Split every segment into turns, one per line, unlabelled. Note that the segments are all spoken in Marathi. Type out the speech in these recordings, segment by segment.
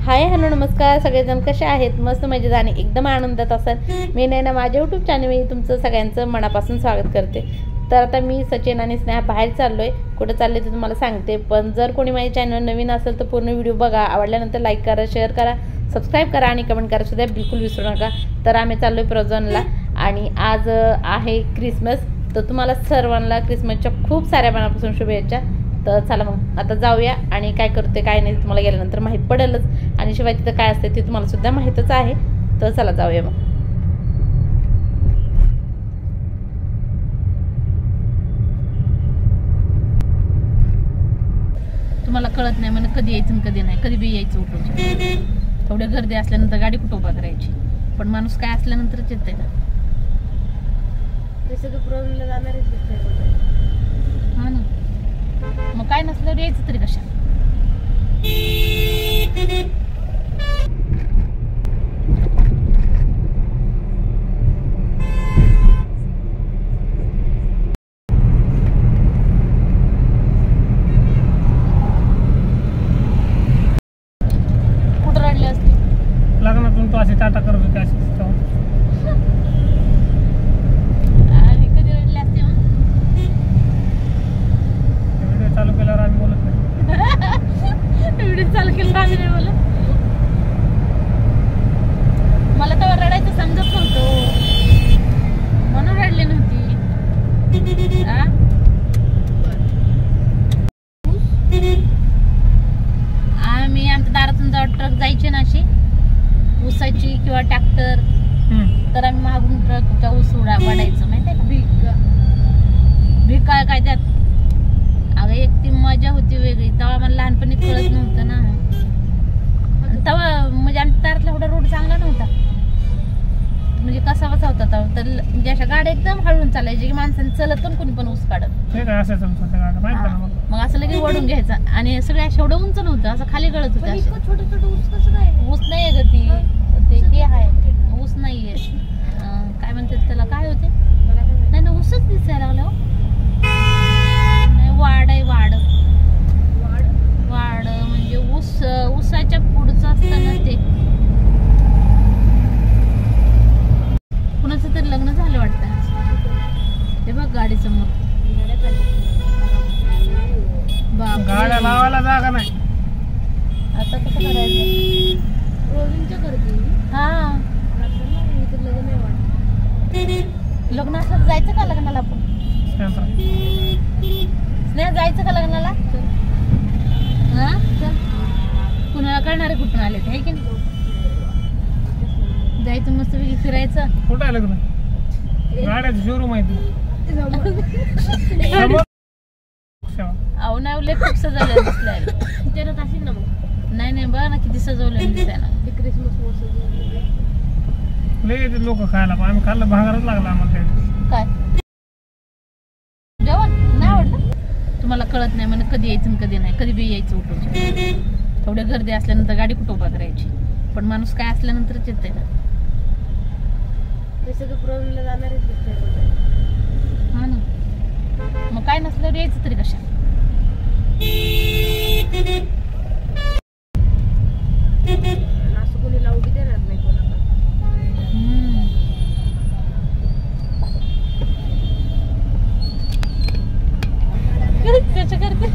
हाय हॅलो नमस्कार सगळेजण कसे आहेत? मस्त मजेत आणि एकदम आनंदात असाल. मी नैना माझ्या यूट्यूब चॅनलवर तुमचं सगळ्यांचं मनापासून स्वागत करते. तर आता मी सचिन आणि स्नेहा बाहेर चाललोय. कुठे चालले ते तुम्हाला सांगते, पण जर कोणी माझ्या चॅनल नवीन असेल तर पूर्ण व्हिडिओ बघा. आवडल्यानंतर लाईक करा, शेअर करा, सबस्क्राईब करा आणि कमेंट करा सुद्धा बिलकुल विसरू नका. तर आम्ही चाललोय प्रोझनला आणि आज आहे क्रिसमस. तर तुम्हाला सर्वांना क्रिसमसच्या खूप साऱ्या मनापासून शुभेच्छा. तर चला मग आता जाऊया आणि काय करते काय नाही तुम्हाला गेल्यानंतर माहीत पडेलच. आणि शिवाय तिथं काय असते ते तुम्हाला सुद्धा माहीतच आहे. तर चला जाऊया मग. तुम्हाला कळत नाही म्हणजे कधी यायचं कधी नाही, कधी बी यायचं उठून. थोडे गर्दी असल्यानंतर गाडी कुठं उभा करायची, पण माणूस काय असल्यानंतरच येते ना. प्रॉब्लेमला जाणार हा ना, मग काय नसल्यावर यायचं तरी कशा. कुठं रडले असते
लग्नातून? तो असे टाटा करत होते असे
आणि कधी रडले असते मग?
व्हिडिओ चालू केल्यावर आम्ही बोलत नाही.
व्हिडिओ चालू केल्यावर आम्ही नाही बोलत. मला तेव्हा रडायचं समजत नव्हतं म्हणून रडले नव्हती. आम्ही आमच्या दारातून जेव्हा ट्रक जायचे ना अशी ऊसाची किंवा ट्रॅक्टर, तर आम्ही मागून ट्रकच्या ऊस वाढायचं माहिती आहे का? भिका काय त्यात. अगं एक ती मजा होती वेगळी. तेव्हा मला लहानपणी कळत नव्हतं ना. तेव्हा म्हणजे आमच्या दारातला एवढा रोड चांगला नव्हता, म्हणजे कसा होता तेव्हा. तर म्हणजे अशा गाड्या एकदम हळून चालायची की माणसाने चलत पण कोणी पण ऊस काढत. मग असं लगेच वडून घ्यायचं आणि सगळे अशा एवढं उंच नव्हतं, असं खाली गळत होतं. छोटं छोटं ऊस कसं काय? ऊस नाहीये ग ते आहे ऊस नाहीये. काय म्हणतात त्याला, काय होते? नाही ना, ऊसच दिसायला लागलं. वाड आहे, वाड वाड म्हणजे ऊसाच्या पुढचं असतं ना ते. कुणाचं तरी लग्न झालं वाटतं. ते बघ गाडी समोर.
गाड्या लावायला जागा नाही.
आता कसं करायचं? रोजींच्या करते हा. लग्न असलं जायचं का लग्नाला? आपण स्नेहा जायचं का लग्नाला? हा कुणाला कळणारे कुठून आले ते, आहे की नाही? जायचं मस्त वेगळी फिरायचं.
कुठं आहे लग्न? गाड्याचं शोरूम आहे.
अहो नाही, लय खूप सजवलं दिसलाय. त्याच्यात असेल ना मग. नाही नाही बघा ना किती सजवलं दिसाय ना. ते क्रिसमस
लय लोक खायला. आम्ही खाल्लं, भांगारच लागला आम्हाला.
काय जेवण नाही आवडलं? तुम्हाला कळत नाही म्हणजे कधी यायचं कधी नाही, कधी बी यायचं उठून. थोडे गर्दी असल्यानंतर गाडी कुठं उभा करायची, पण माणूस काय असल्यानंतरच येते ना. प्रॉब्लेमला जाणार हा ना, मग काय नसल्यावर यायचं तरी कशा. असं कोणी लावू बी देणार नाही कोणाला. कसं करते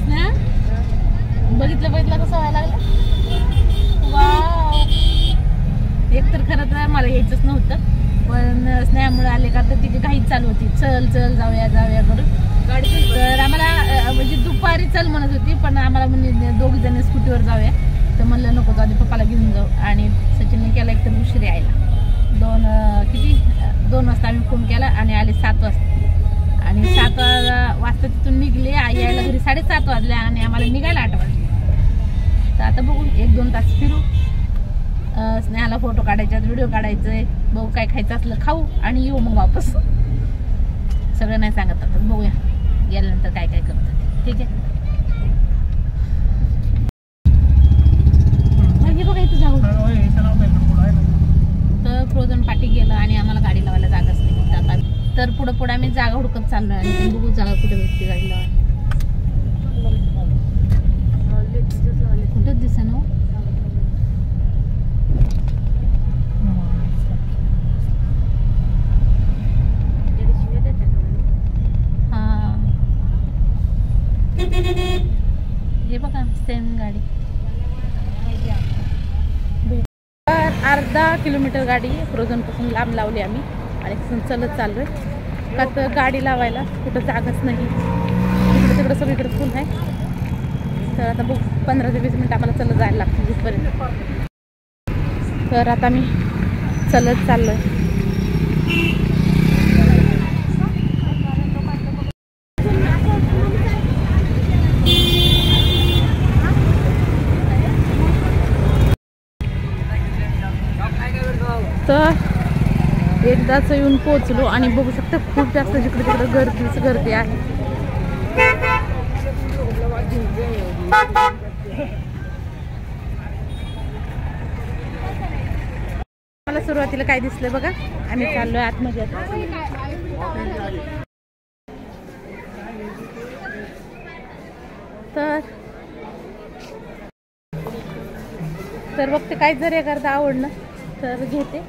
ना? बघितलं कसं व्हायला लागलं. वाव. एक तर खरं तर मला यायचंच नव्हतं, पण स्नेहामुळे आले का तर तिची घाईच चालू होती. चल चल जाऊया जाऊया करून गाडी. तर आम्हाला म्हणजे दुपारी चल म्हणत होती, पण आम्हाला म्हणजे दोघी जण स्कूटीवर जाऊया. तर म्हणलं नको जाऊ दे, पप्पाला घेऊन जाऊ. आणि सचिनने केला एकतर उशीर यायला. 2 वाजता आम्ही फोन केला आणि आले 7 वाजता. आणि 7 वाजता तिथून निघले. यायला घरी 7:30 वाजले आणि आम्हाला निघायला 8 वाजले. तर आता बघू 1-2 तास फिरू. स्नेहाला फोटो काढायचे, व्हिडिओ काढायचे, बघू काय खायचं असलं खाऊ आणि येऊ मग वापस. सगळं नाही सांगत आता, बघूया गेल्यानंतर काय काय करतात. ठीक आहे. हे बघा इथं जाऊ. तर फ्रोझन पार्टी गेलं आणि आम्हाला गाडी लावायला जागाच नाही. आता तर पुढे आम्ही जागा हुडकत चाललोय आणि बघू जागा कुठे भेटते गाडी लावायला. कुठंच दिसेना. अर्धा किलोमीटर गाडी फ्रोझनपासून लांब लावली आम्ही आणि तिथून चलत चाललो आहे. का तर गाडी लावायला कुठं जागाच नाही, इकडं तिकडं सगळीकडे फुल आहे. तर आता बघ 15 ते 20 मिनिट आम्हाला चलत जायला लागतं तिथपर्यंत. तर आता मी चलत चाललो आहे. तर एकदाच येऊन पोहोचलो आणि बघू शकता खूप जास्त जिकडे तिकडे गर्दी आहे. मला सुरुवातीला काय दिसलं बघा, आम्ही चाललोय आतमध्ये. तर बघते काय जर एखादं आवडलं तर घेते.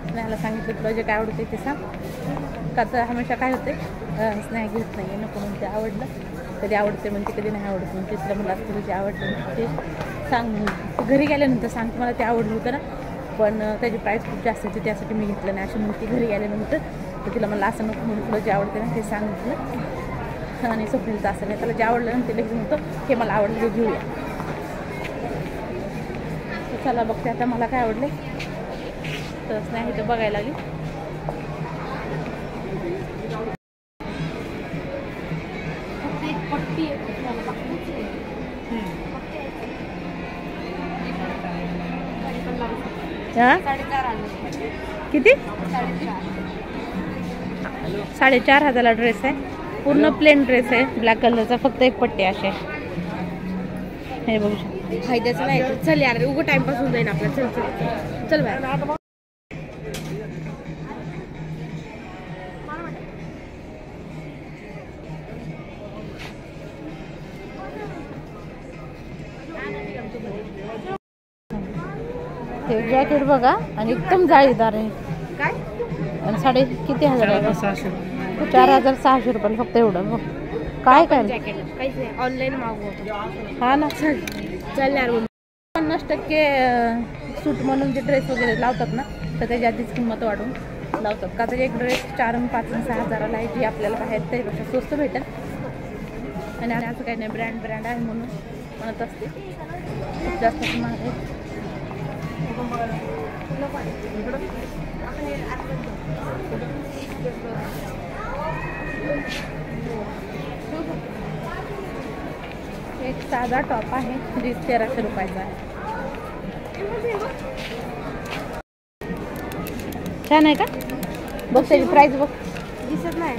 स्नेहाला सांगितलं तुला जे काय आवडते ते सांग, का तर हमेशा काय होते स्नेहा घेत नाही, नको म्हणते. आवडलं कधी आवडते म्हणते, कधी नाही आवडत म्हणते. तिला मला तुला जे आवडतं ते सांग म्हणून घरी गेल्यानंतर सांगते मला ते आवडलं होतं ना, पण त्याची प्राईस खूप जास्त होती त्यासाठी मी घेतलं नाही अशी म्हणते. घरी गेल्यानंतर तर तिला मला असं नको म्हणून तुला जे आवडते ना ते सांगितलं. आणि स्वप्नीलचं असं नाही, त्याला जे आवडलं ना ते लगेच म्हणतो हे मला आवडलं हे घेऊया. तर चला बघते आता मला काय आवडले. तर नाही तर बघायला लागेल. किती? 4,500 ड्रेस आहे, पूर्ण प्लेन ड्रेस आहे ब्लॅक कलरचा, फक्त एक पट्टी असे हे बघू शकतो. फायद्याचं नाही. चल यार उगं टाइमपास होऊन जाईल आपला. चल चल चल बाय. ते जॅकेट बघा आणि एकदम जाळीदार आहे. काय आणि साडे किती हजार आहे? 4,600 रुपये फक्त एवढं. बघ काय काय जॅकेट काहीच नाही, ऑनलाईन मागवतो. हा ना चल यार. 50% सूट म्हणून जे ड्रेस वगैरे लावतात ना तर त्याची आधीच किंमत वाढून लावतात. का तर एक ड्रेस 4, 5, 6 हजाराला आहे, जी आपल्याला बाहेर त्यापेक्षा स्वस्त भेटेल. आणि असं काही नाही, ब्रँड आहे म्हणून म्हणत असते. खूप जास्त महाग आहे. एक साधा टॉप आहे जी 1,300 रुपयाचा आहे. छान आहे का? बघ त्याची प्राइस बघ. दिसत नाही.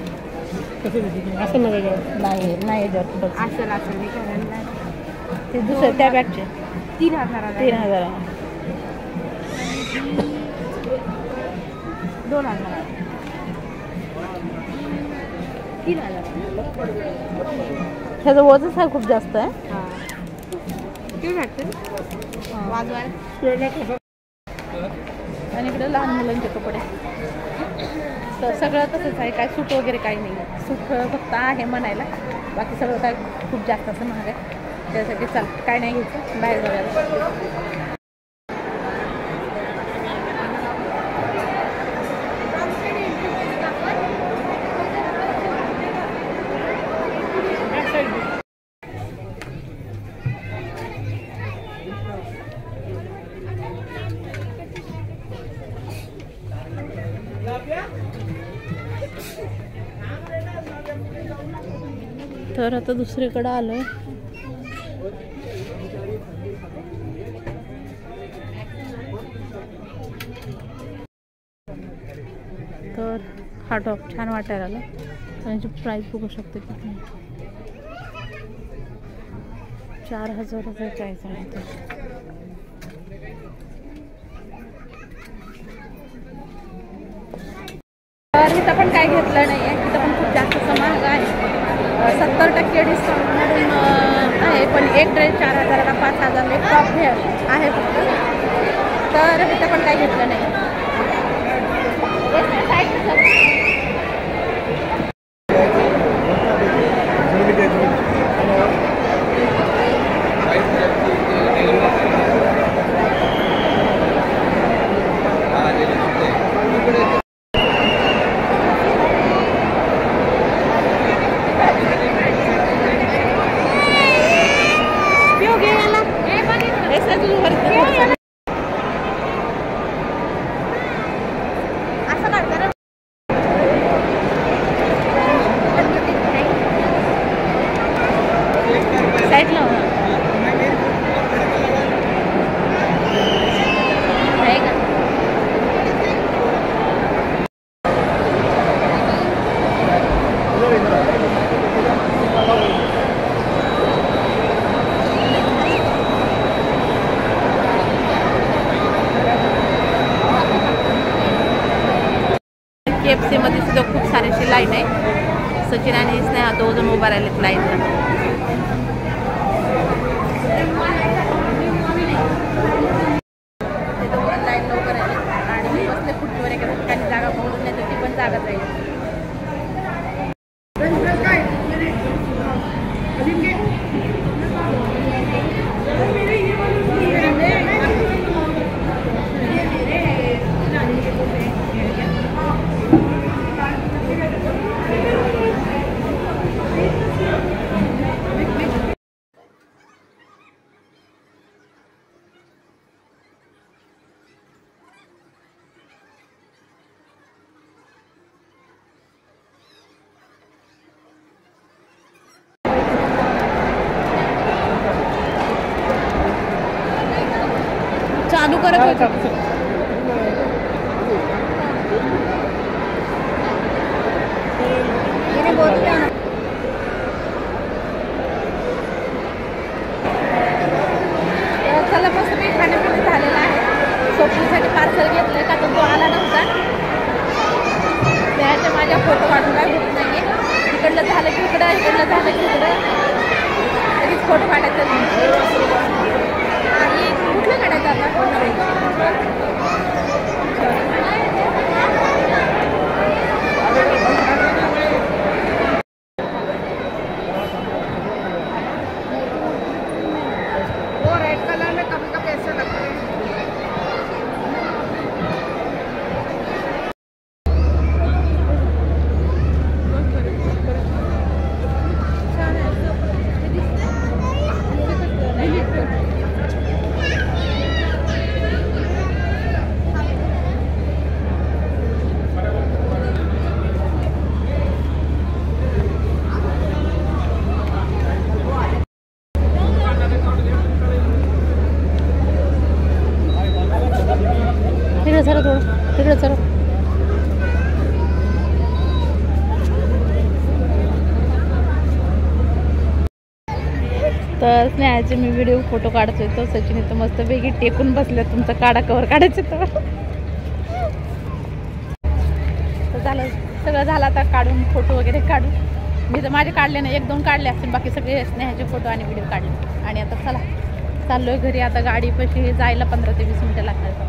असं
नाही नाही याच्यावर कुठं
असेल
ते दुसरं त्या बॅगचे
3,000
3,000
2,000 3,000.
ह्याचं वजनच आहे खूप जास्त आहे. आणि इकडे लहान मुलांचे कपडे तर सगळं तसंच आहे. काय सूट वगैरे काही नाही. सूट फक्त आहे म्हणायला, बाकी सगळं काय खूप जास्त असं महाग आहे. त्यासाठी चाल काय नाही घ्यायचं, बाहेर जाऊया. तर आता दुसरीकडे आलोय. तर हा टॉप छान वाटायला आला. त्याची प्राइस बघू शकते किती. 4,000 रुपये प्राइस आहे. तर इथं पण काय घेतलं नाहीये. इथं पण खूप जास्त महाग आहे. 70% डिस्काउंट म्हणून आहे, पण एक ड्रेस 4,000ला 5,000 एक टॉप हे आहे फक्त. तर इथं पण काय घेतलं नाही. सचिन आणि स्नेहा 2 जण उभा राहिलेत लाईनला. ते 2 जण लाईनला उभं राहिले आणि मी बसले खुर्चीवर एका ठिकाणी जागा पकडून नाही तर ती पण जागा जाईल. चालू करत होतं. चला मस्त मी खाण्यापिणे झालेला आहे. सोपीसाठी पार्सल घेतलंय का तर तो आला नव्हता. त्याच्या माझ्या फोटो काढून काय होत नाहीये. तिकडलं झालं की इकडं, इकडलं झालं की इकडं लगेच फोटो काढायचं. आणि कुठलं काढायचं आता सर थोडं तिकडे सर. तर स्नेहाचे मी व्हिडिओ फोटो काढतोय. तो सचिन इथं मस्त वेगळी टेकून बसले. तुमचा काढा कवर काढायचं तर झालं सगळं झालं. आता काढून फोटो वगैरे काढून मी तर माझे काढले नाही, 1-2 काढले असतील. बाकी सगळे स्नेहाचे फोटो आणि व्हिडिओ काढले. आणि आता चला चाललोय घरी. आता गाडीपाशी जायला 15 ते 20 मिनिटं लागतात.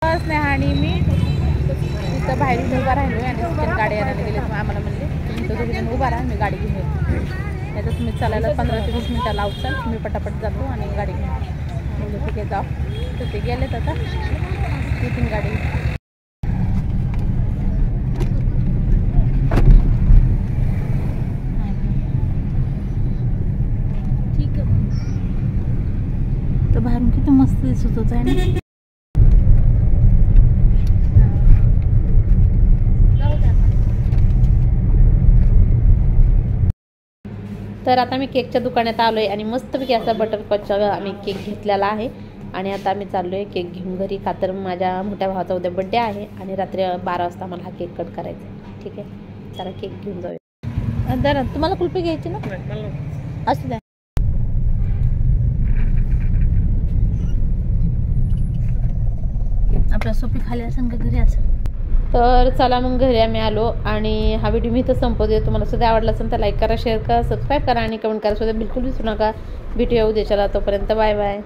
स्नेहा आणि मी तिथं बाहेर उभा राहिलो आणि सचिन गाडी आणायला गेले. आम्हाला म्हणले तुम्ही तर दोघीजण उभा राहा, मी गाडी घेऊन येतो. नाही तर तुम्ही चालायला 15 ते 20 मिनिटं लावचाल. मी पटापट जातो आणि गाडी घेऊन म्हणजे ठीक आहे जाऊ. तर ते गेलेत आता तिथून गाडी. ठीक आहे. तर बाहेरून किती मस्त दिसत होत आहे ना. तर आता मी केकच्या दुकानात आलो आहे आणि मस्तपैकी असा बटरस्कॉचचा आम्ही केक घेतलेला आहे. आणि आता आम्ही चाललो आहे केक घेऊन घरी. का तर माझ्या मोठ्या भावाचा उद्या बड्डे आहे आणि रात्री 12 वाजता मला हा केक कट करायचा आहे. ठीक आहे, चला केक घेऊन जाऊया. जरा तुम्हाला कुल्फी घ्यायची ना, असू द्या. आपल्या सोपी खाली असेल का घरी असेल. तर चला मग घरी आम्ही आलो आणि हा व्हिडिओ मी इथं संपवते. तुम्हाला सुद्धा आवडला असेल तर लाईक करा, शेअर करा, सबस्क्राईब करा आणि कमेंट करा सुद्धा बिलकुल विसरू नका. भेटूया उद्याच्याला. तोपर्यंत बाय बाय.